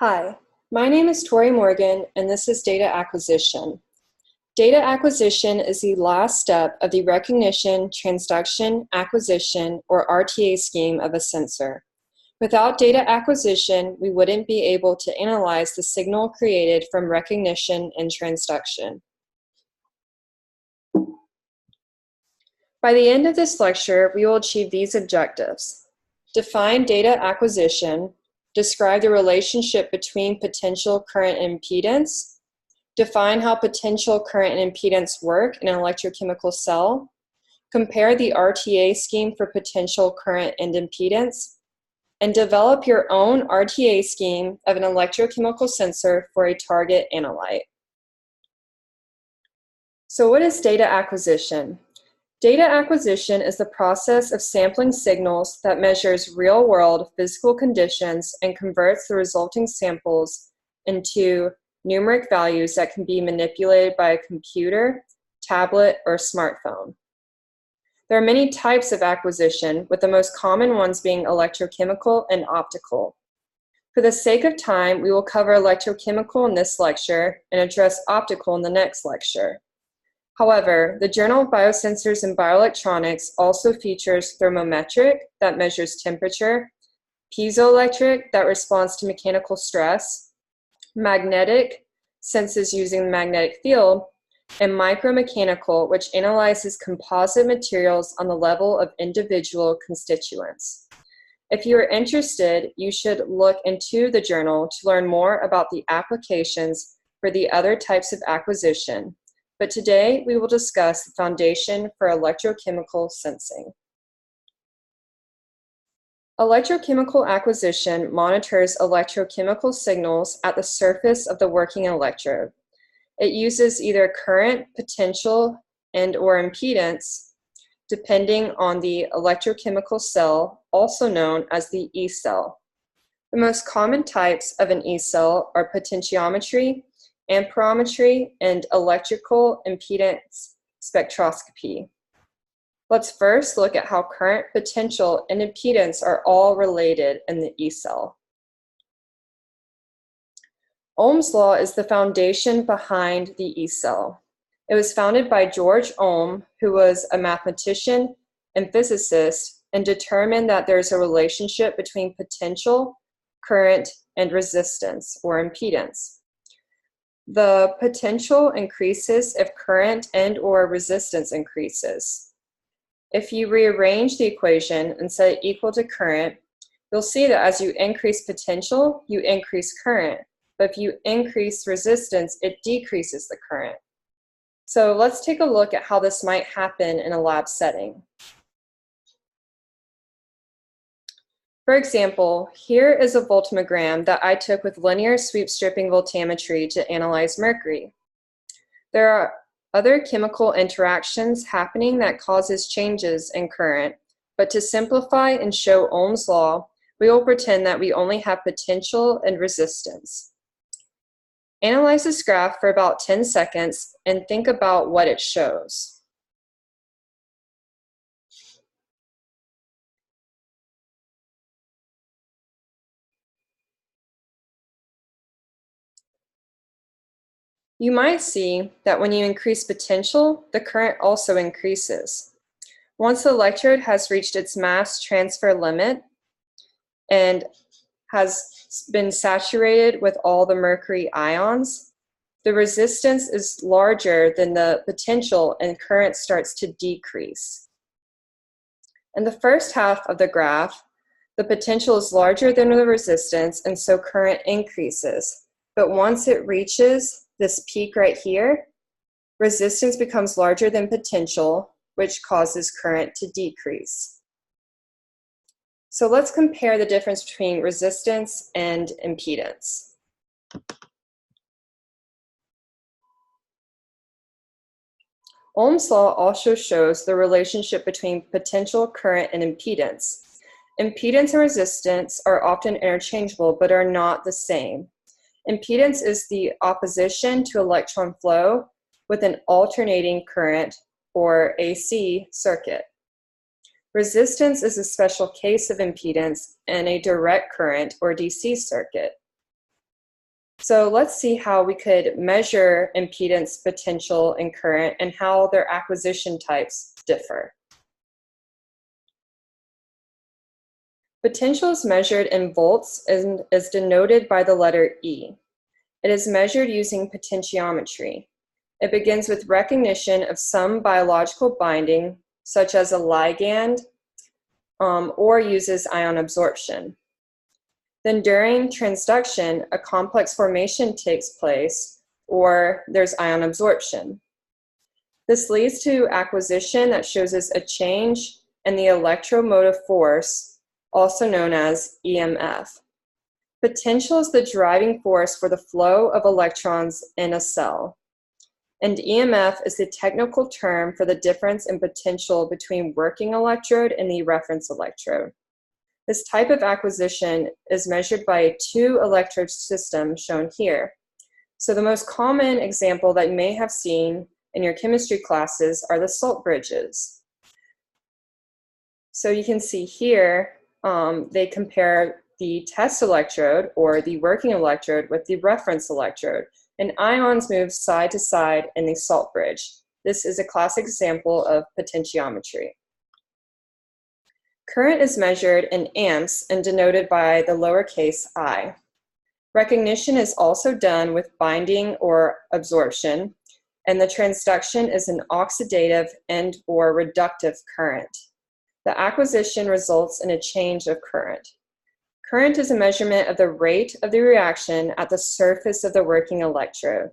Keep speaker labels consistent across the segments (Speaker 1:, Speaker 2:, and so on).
Speaker 1: Hi, my name is Tori Morgan, and this is data acquisition. Data acquisition is the last step of the recognition, transduction, acquisition, or RTA scheme of a sensor. Without data acquisition, we wouldn't be able to analyze the signal created from recognition and transduction. By the end of this lecture, we will achieve these objectives: define data acquisition, describe the relationship between potential, current, and impedance, define how potential, current, and impedance work in an electrochemical cell, compare the RTA scheme for potential, current, and impedance, and develop your own RTA scheme of an electrochemical sensor for a target analyte. So what is data acquisition? Data acquisition is the process of sampling signals that measures real-world physical conditions and converts the resulting samples into numeric values that can be manipulated by a computer, tablet, or smartphone. There are many types of acquisition, with the most common ones being electrochemical and optical. For the sake of time, we will cover electrochemical in this lecture and address optical in the next lecture. However, the Journal of Biosensors and Bioelectronics also features thermometric, that measures temperature, piezoelectric, that responds to mechanical stress, magnetic, senses using the magnetic field, and micromechanical, which analyzes composite materials on the level of individual constituents. If you are interested, you should look into the journal to learn more about the applications for the other types of acquisition. But today, we will discuss the foundation for electrochemical sensing. Electrochemical acquisition monitors electrochemical signals at the surface of the working electrode. It uses either current, potential, and/or impedance, depending on the electrochemical cell, also known as the E-cell. The most common types of an E-cell are potentiometry, amperometry, and electrical impedance spectroscopy. Let's first look at how current, potential, and impedance are all related in the E-cell. Ohm's Law is the foundation behind the E-cell. It was founded by George Ohm, who was a mathematician and physicist, and determined that there's a relationship between potential, current, and resistance, or impedance. The potential increases if current and/or resistance increases. If you rearrange the equation and set it equal to current, you'll see that as you increase potential, you increase current. But if you increase resistance, it decreases the current. So let's take a look at how this might happen in a lab setting. For example, here is a voltammogram that I took with linear sweep stripping voltammetry to analyze mercury. There are other chemical interactions happening that causes changes in current, but to simplify and show Ohm's law, we will pretend that we only have potential and resistance. Analyze this graph for about 10 seconds and think about what it shows. You might see that when you increase potential, the current also increases. Once the electrode has reached its mass transfer limit and has been saturated with all the mercury ions, the resistance is larger than the potential and current starts to decrease. In the first half of the graph, the potential is larger than the resistance, and so current increases. But once it reaches this peak right here, resistance becomes larger than potential, which causes current to decrease. So let's compare the difference between resistance and impedance. Ohm's law also shows the relationship between potential, current, and impedance. Impedance and resistance are often interchangeable, but are not the same. Impedance is the opposition to electron flow with an alternating current, or AC, circuit. Resistance is a special case of impedance and a direct current, or DC, circuit. So let's see how we could measure impedance, potential, and current, and how their acquisition types differ. Potential is measured in volts and is denoted by the letter E. It is measured using potentiometry. It begins with recognition of some biological binding, such as a ligand, or uses ion absorption. Then during transduction, a complex formation takes place, or there's ion absorption. This leads to acquisition that shows us a change in the electromotive force, also known as EMF. Potential is the driving force for the flow of electrons in a cell. And EMF is the technical term for the difference in potential between working electrode and the reference electrode. This type of acquisition is measured by a two-electrode system shown here. So the most common example that you may have seen in your chemistry classes are the salt bridges. So you can see here, they compare the test electrode or the working electrode with the reference electrode, and ions move side to side in the salt bridge. This is a classic example of potentiometry. Current is measured in amps and denoted by the lowercase I. Recognition is also done with binding or absorption, and the transduction is an oxidative and or reductive current. The acquisition results in a change of current. Current is a measurement of the rate of the reaction at the surface of the working electrode.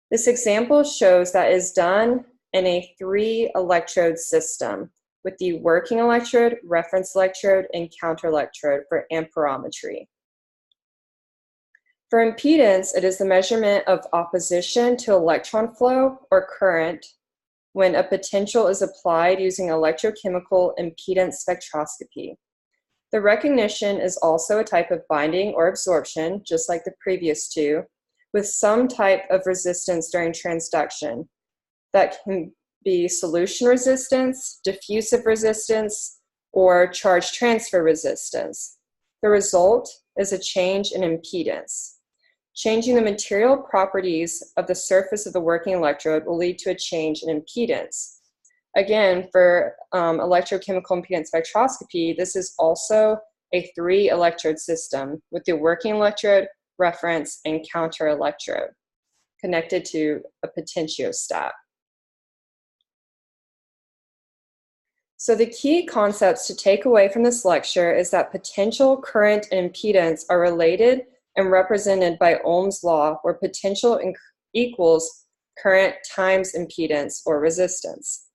Speaker 1: This example shows that is done in a three-electrode system with the working electrode, reference electrode, and counter electrode for amperometry. For impedance, it is the measurement of opposition to electron flow or current when a potential is applied using electrochemical impedance spectroscopy. The recognition is also a type of binding or absorption, just like the previous two, with some type of resistance during transduction. That can be solution resistance, diffusive resistance, or charge transfer resistance. The result is a change in impedance. Changing the material properties of the surface of the working electrode will lead to a change in impedance. Again, for electrochemical impedance spectroscopy, this is also a three-electrode system with the working electrode, reference, and counter electrode connected to a potentiostat. So the key concepts to take away from this lecture is that potential, current, and impedance are related and represented by Ohm's Law, where potential equals current times impedance or resistance.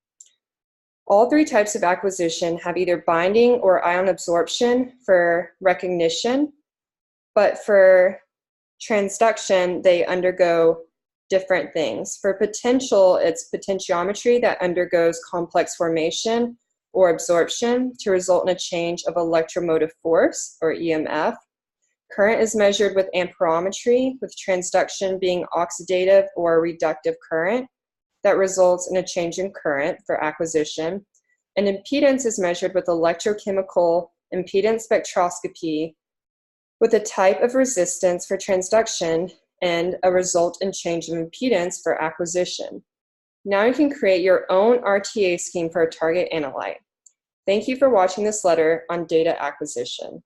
Speaker 1: All three types of acquisition have either binding or ion absorption for recognition, but for transduction, they undergo different things. For potential, it's potentiometry that undergoes complex formation or absorption to result in a change of electromotive force, or EMF. Current is measured with amperometry, with transduction being oxidative or reductive current that results in a change in current for acquisition. And impedance is measured with electrochemical impedance spectroscopy with a type of resistance for transduction and a result in change of impedance for acquisition. Now you can create your own RTA scheme for a target analyte. Thank you for watching this letter on data acquisition.